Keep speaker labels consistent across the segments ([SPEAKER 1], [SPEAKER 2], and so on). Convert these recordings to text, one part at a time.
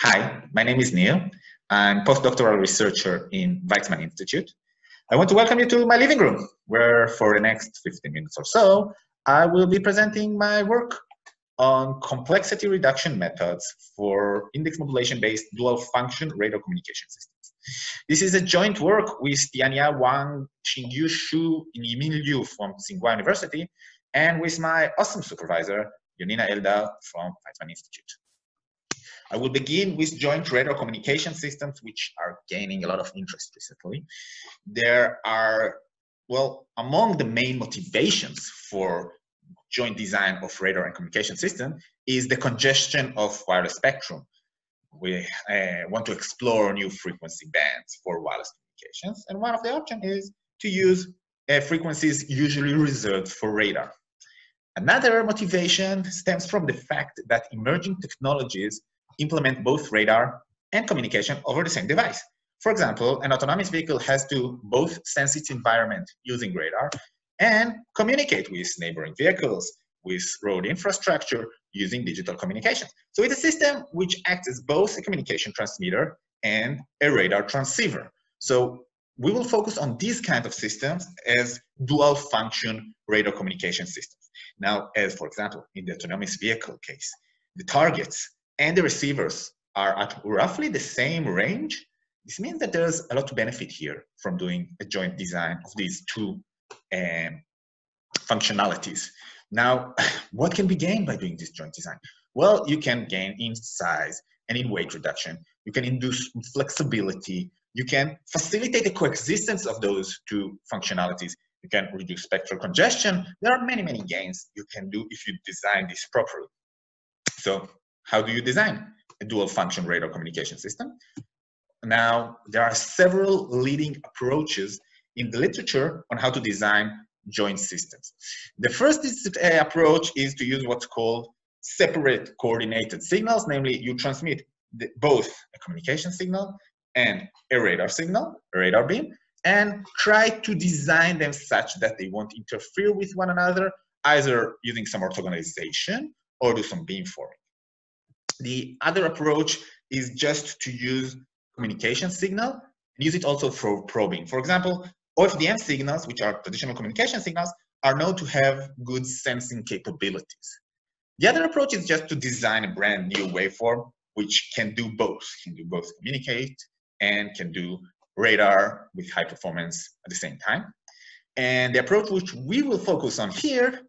[SPEAKER 1] Hi, my name is Neil. I'm postdoctoral researcher in Weizmann Institute. I want to welcome you to my living room, where for the next 15 minutes or so, I will be presenting my work on complexity reduction methods for index modulation-based dual-function radar communication systems. This is a joint work with Tianya Wang, Xingyu Xu, and Yiming Liu from Tsinghua University, and with my awesome supervisor, Yonina Eldar from Weizmann Institute. I will begin with joint radar communication systems, which are gaining a lot of interest recently. There are, well, among the main motivations for joint design of radar and communication system is the congestion of wireless spectrum. We want to explore new frequency bands for wireless communications, and one of the options is to use frequencies usually reserved for radar. Another motivation stems from the fact that emerging technologies implement both radar and communication over the same device. For example, an autonomous vehicle has to both sense its environment using radar and communicate with neighboring vehicles, with road infrastructure using digital communication. So it's a system which acts as both a communication transmitter and a radar transceiver. So we will focus on these kinds of systems as dual function radar communication systems. Now, as for example, in the autonomous vehicle case, the targets and the receivers are at roughly the same range. This means that there's a lot to benefit here from doing a joint design of these two functionalities. Now, what can be gained by doing this joint design? Well, you can gain in size and in weight reduction. You can induce flexibility. You can facilitate the coexistence of those two functionalities. You can reduce spectral congestion. There are many, many gains you can do if you design this properly. So, how do you design a dual function radar communication system? Now, there are several leading approaches in the literature on how to design joint systems. The first approach is to use what's called separate coordinated signals, namely you transmit both a communication signal and a radar signal, a radar beam, and try to design them such that they won't interfere with one another, either using some orthogonalization or do some beamforming. The other approach is just to use communication signal and use it also for probing. For example, OFDM signals, which are traditional communication signals, are known to have good sensing capabilities. The other approach is just to design a brand new waveform, which can do both. Can do both communicate and can do radar with high performance at the same time. And the approach which we will focus on here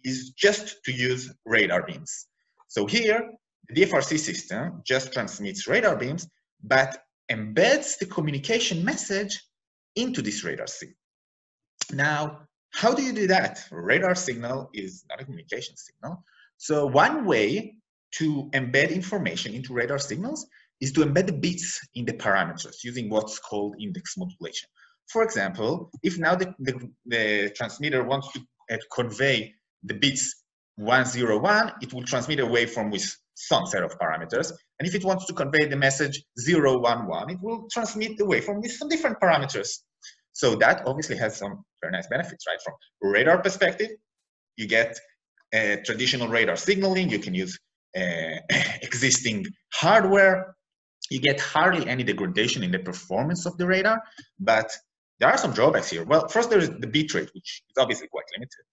[SPEAKER 1] is just to use radar beams. So here, the DFRC system just transmits radar beams, but embeds the communication message into this radar signal. Now, how do you do that? A radar signal is not a communication signal. So one way to embed information into radar signals is to embed the bits in the parameters using what's called index modulation. For example, if now the transmitter wants to convey the bits 101, it will transmit a waveform with some set of parameters. And if it wants to convey the message 011, it will transmit the waveform with some different parameters. So that obviously has some very nice benefits, right? From a radar perspective, you get traditional radar signaling. You can use existing hardware. You get hardly any degradation in the performance of the radar, but there are some drawbacks here. Well, first there's the bit rate, which is obviously quite limited.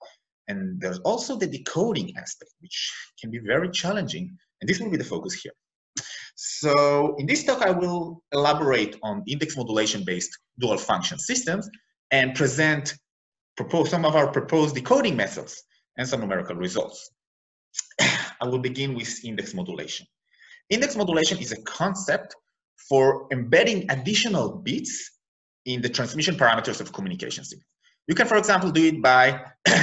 [SPEAKER 1] And there's also the decoding aspect, which can be very challenging. And this will be the focus here. So in this talk, I will elaborate on index modulation-based dual function systems and present some of our proposed decoding methods and some numerical results. I will begin with index modulation. Index modulation is a concept for embedding additional bits in the transmission parameters of communication signals. You can, for example, do it by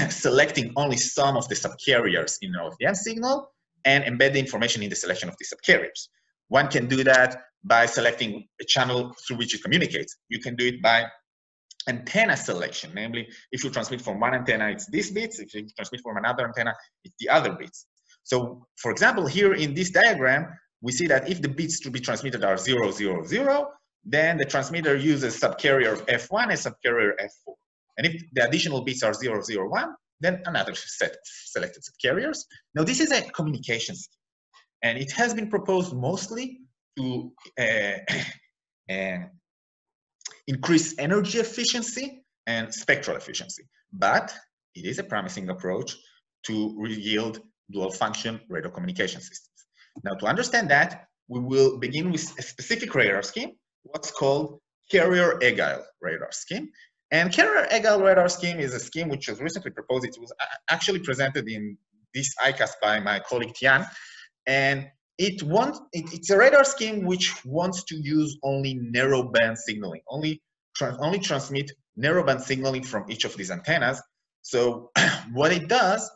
[SPEAKER 1] selecting only some of the subcarriers in an OFDM signal and embed the information in the selection of the subcarriers. One can do that by selecting a channel through which it communicates. You can do it by antenna selection, namely, if you transmit from one antenna, it's these bits. If you transmit from another antenna, it's the other bits. So, for example, here in this diagram, we see that if the bits to be transmitted are 0, 0, 0, then the transmitter uses subcarrier of F1 and subcarrier F4. And if the additional bits are 0, 0, 1, then another set of selected subcarriers. Now, this is a communication scheme, and it has been proposed mostly to increase energy efficiency and spectral efficiency. But it is a promising approach to yield dual function radar communication systems. Now, to understand that, we will begin with a specific radar scheme, what's called Carrier Agile radar scheme. And Carrier Agile radar scheme is a scheme which was recently proposed. It was actually presented in this ICAST by my colleague Tian. And it's a radar scheme which wants to use only narrowband signaling, only transmit narrowband signaling from each of these antennas. So what it does,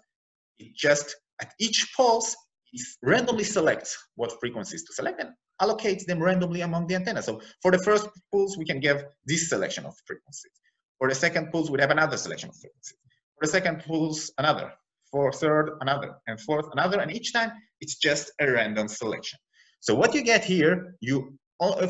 [SPEAKER 1] it just at each pulse, it randomly selects what frequencies to select and allocates them randomly among the antennas. So for the first pulse, we can give this selection of frequencies. For the second pulse, we'd have another selection of frequencies. For the second pulse, another. For third, another. And fourth, another. And each time, it's just a random selection. So what you get here,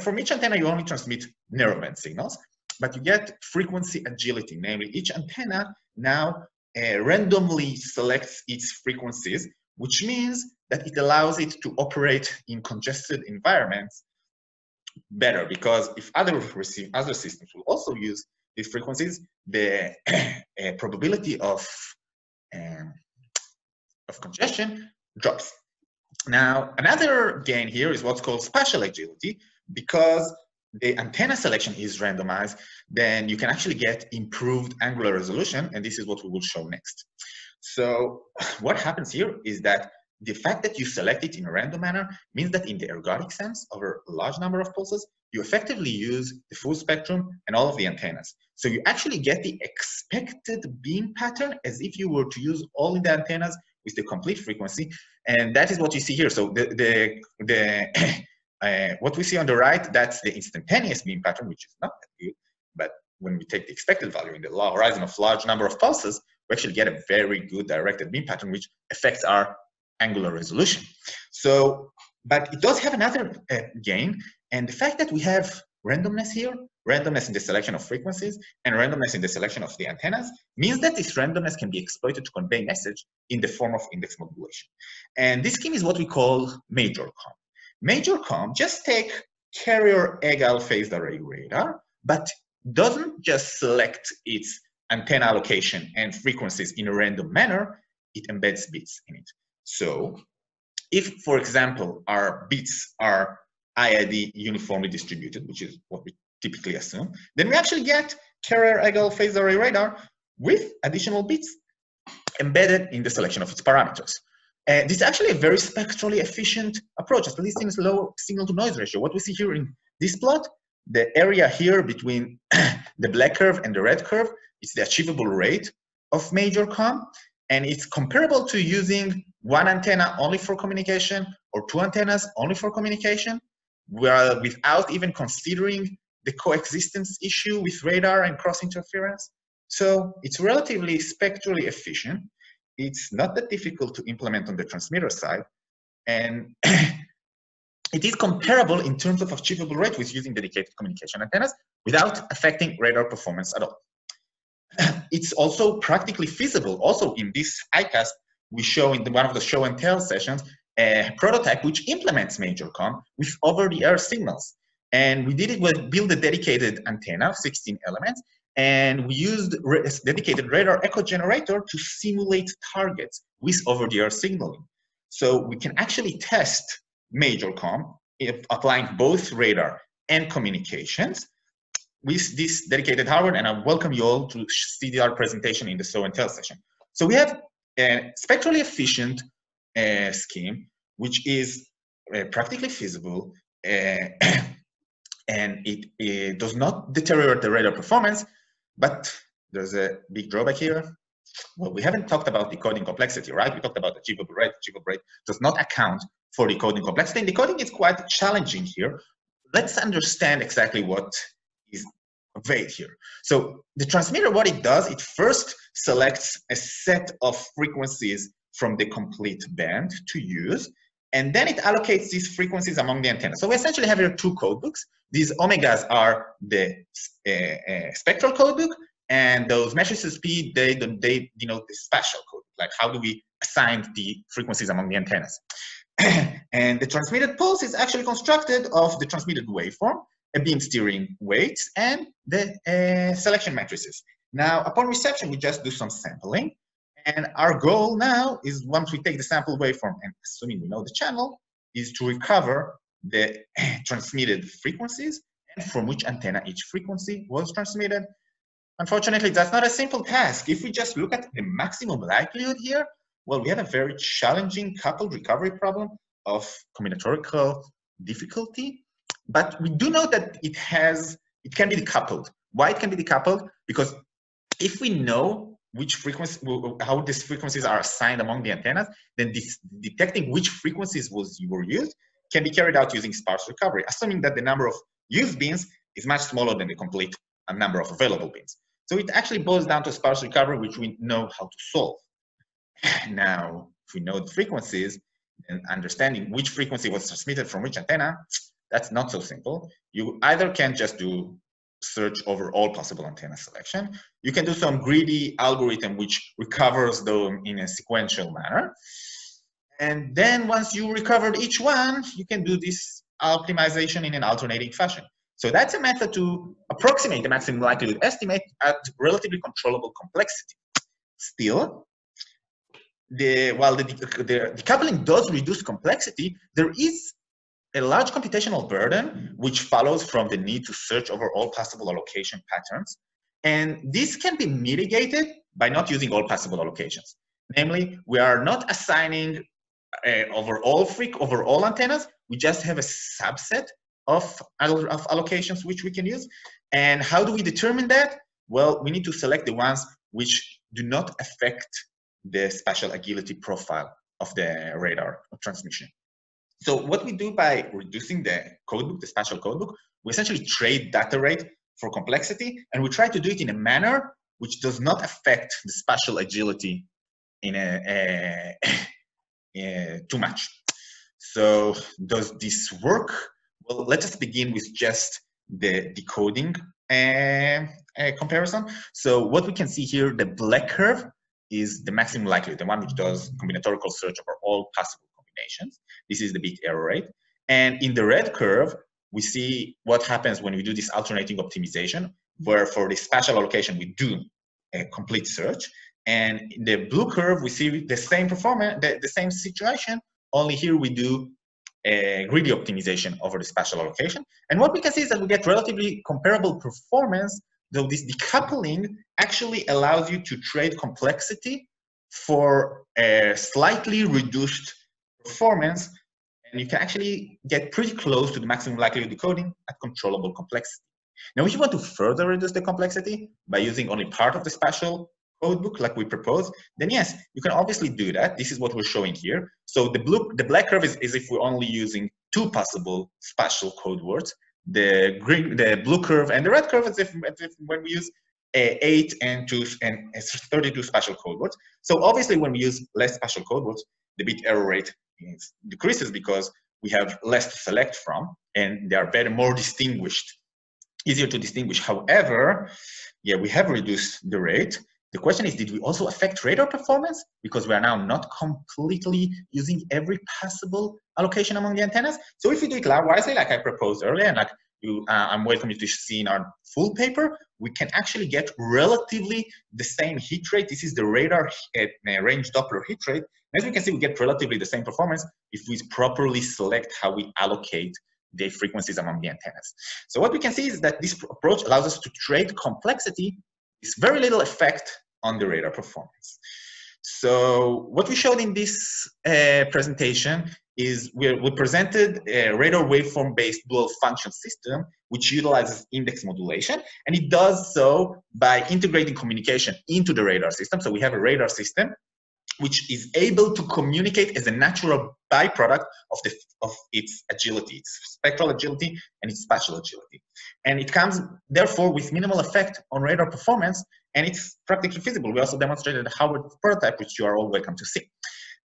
[SPEAKER 1] from each antenna, you only transmit narrowband signals, but you get frequency agility, namely each antenna now randomly selects its frequencies, which means that it allows it to operate in congested environments better, because if other systems will also use these frequencies, the probability of congestion drops. Now, another gain here is what's called spatial agility. Because the antenna selection is randomized, then you can actually get improved angular resolution, and this is what we will show next. So what happens here is that the fact that you select it in a random manner means that in the ergodic sense, over a large number of pulses, you effectively use the full spectrum and all of the antennas. So you actually get the expected beam pattern as if you were to use all of the antennas with the complete frequency, and that is what you see here. So what we see on the right, that's the instantaneous beam pattern, which is not that good. But when we take the expected value in the horizon of large number of pulses, we actually get a very good directed beam pattern, which affects our angular resolution. So, but it does have another gain, and the fact that we have randomness here, randomness in the selection of frequencies, and randomness in the selection of the antennas, means that this randomness can be exploited to convey message in the form of index modulation. And this scheme is what we call MAJoRCom. MAJoRCom just take carrier Agile phased array radar, but doesn't just select its antenna allocation and frequencies in a random manner, it embeds bits in it. So if, for example, our bits are IID uniformly distributed, which is what we typically assume, then we actually get carrier Agile phased array radar with additional bits embedded in the selection of its parameters. This is actually a very spectrally efficient approach, at least in its low signal-to-noise ratio. What we see here in this plot, the area here between the black curve and the red curve, is the achievable rate of MAJoRCom, and it's comparable to using one antenna only for communication or two antennas only for communication, without even considering the coexistence issue with radar and cross-interference. So it's relatively spectrally efficient. It's not that difficult to implement on the transmitter side, and it is comparable in terms of achievable rate with using dedicated communication antennas without affecting radar performance at all. It's also practically feasible. Also in this ICAST, we show in one of the show and tell sessions a prototype which implements MAJoRCom with over-the-air signals. And we did it with build a dedicated antenna of 16 elements, and we used a dedicated radar echo generator to simulate targets with over-the-air signaling. So we can actually test MAJoRCom applying both radar and communications with this dedicated hardware, and I welcome you all to see our presentation in the show and tell session. So we have a spectrally efficient scheme, which is practically feasible, and it does not deteriorate the radar performance, but there's a big drawback here. Well, we haven't talked about decoding complexity, right? We talked about achievable rate. Achievable rate does not account for decoding complexity, and decoding is quite challenging here. Let's understand exactly what is conveyed here. So the transmitter, what it does, it first selects a set of frequencies from the complete band to use, and then it allocates these frequencies among the antennas. So we essentially have here two codebooks. These omegas are the spectral codebook, and those matrices P, they denote the spatial code. Like how do we assign the frequencies among the antennas? And the transmitted pulse is actually constructed of the transmitted waveform, a beam steering weights, and the selection matrices. Now, upon reception, we just do some sampling. And our goal now is, once we take the sample waveform, and assuming we know the channel, is to recover the transmitted frequencies and from which antenna each frequency was transmitted. Unfortunately, that's not a simple task. If we just look at the maximum likelihood here, well, we have a very challenging coupled recovery problem of combinatorial difficulty. But we do know that it can be decoupled. Why it can be decoupled? Because if we know which frequency, how these frequencies are assigned among the antennas, then detecting which frequencies were used can be carried out using sparse recovery, assuming that the number of used beams is much smaller than the complete number of available beams. So it actually boils down to sparse recovery, which we know how to solve. Now, if we know the frequencies and understanding which frequency was transmitted from which antenna, that's not so simple. You either can just do search over all possible antenna selection. You can do some greedy algorithm which recovers them in a sequential manner. And then once you recovered each one, you can do this optimization in an alternating fashion. So that's a method to approximate the maximum likelihood estimate at relatively controllable complexity. Still, while the decoupling does reduce complexity, there is a large computational burden which follows from the need to search over all possible allocation patterns. And this can be mitigated by not using all possible allocations. Namely, we are not assigning over all antennas. We just have a subset of allocations which we can use. And how do we determine that? Well, we need to select the ones which do not affect the spatial agility profile of the radar transmission. So what we do by reducing the codebook, the spatial codebook, we essentially trade data rate for complexity, and we try to do it in a manner which does not affect the spatial agility in too much. So does this work? Well, let us begin with just the decoding comparison. So what we can see here, the black curve is the maximum likelihood, the one which does combinatorial search over all possible combinations. This is the bit error rate. And in the red curve, we see what happens when we do this alternating optimization, where for the spatial allocation, we do a complete search. And in the blue curve, we see the same performance, the same situation, only here we do a greedy optimization over the spatial allocation. And what we can see is that we get relatively comparable performance, though this decoupling actually allows you to trade complexity for a slightly reduced performance, and you can actually get pretty close to the maximum likelihood decoding at controllable complexity. Now, if you want to further reduce the complexity by using only part of the spatial codebook like we propose, then yes, you can obviously do that. This is what we're showing here. So the black curve is if we're only using 2 possible spatial code words. The blue curve and the red curve is if when we use 8 and 32 spatial code words. So obviously when we use less spatial code words, the bit error rate decreases because we have less to select from, and they are more distinguished, easier to distinguish. However, yeah, we have reduced the rate. The question is, did we also affect radar performance? Because we are now not completely using every possible allocation among the antennas. So if we do it wisely, like I proposed earlier, and like I'm welcome you to see in our full paper, we can actually get relatively the same hit rate. This is the radar range Doppler hit rate. As we can see, we get relatively the same performance if we properly select how we allocate the frequencies among the antennas. So what we can see is that this approach allows us to trade complexity with very little effect on the radar performance. So what we showed in this presentation is we presented a radar waveform-based dual function system which utilizes index modulation, and it does so by integrating communication into the radar system. So we have a radar system which is able to communicate as a natural byproduct of its agility, its spectral agility and its spatial agility. And it comes, therefore, with minimal effect on radar performance, and it's practically feasible. We also demonstrated a Howard prototype, which you are all welcome to see.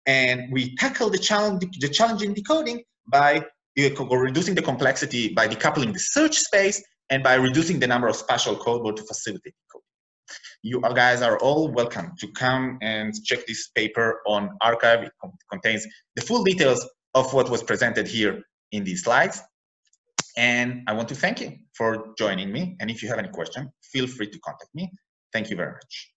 [SPEAKER 1] And we tackle the challenge in decoding by reducing the complexity by decoupling the search space and by reducing the number of spatial code words to facilitate decoding. You guys are all welcome to come and check this paper on arXiv. It contains the full details of what was presented here in these slides. And I want to thank you for joining me. And if you have any question, feel free to contact me. Thank you very much.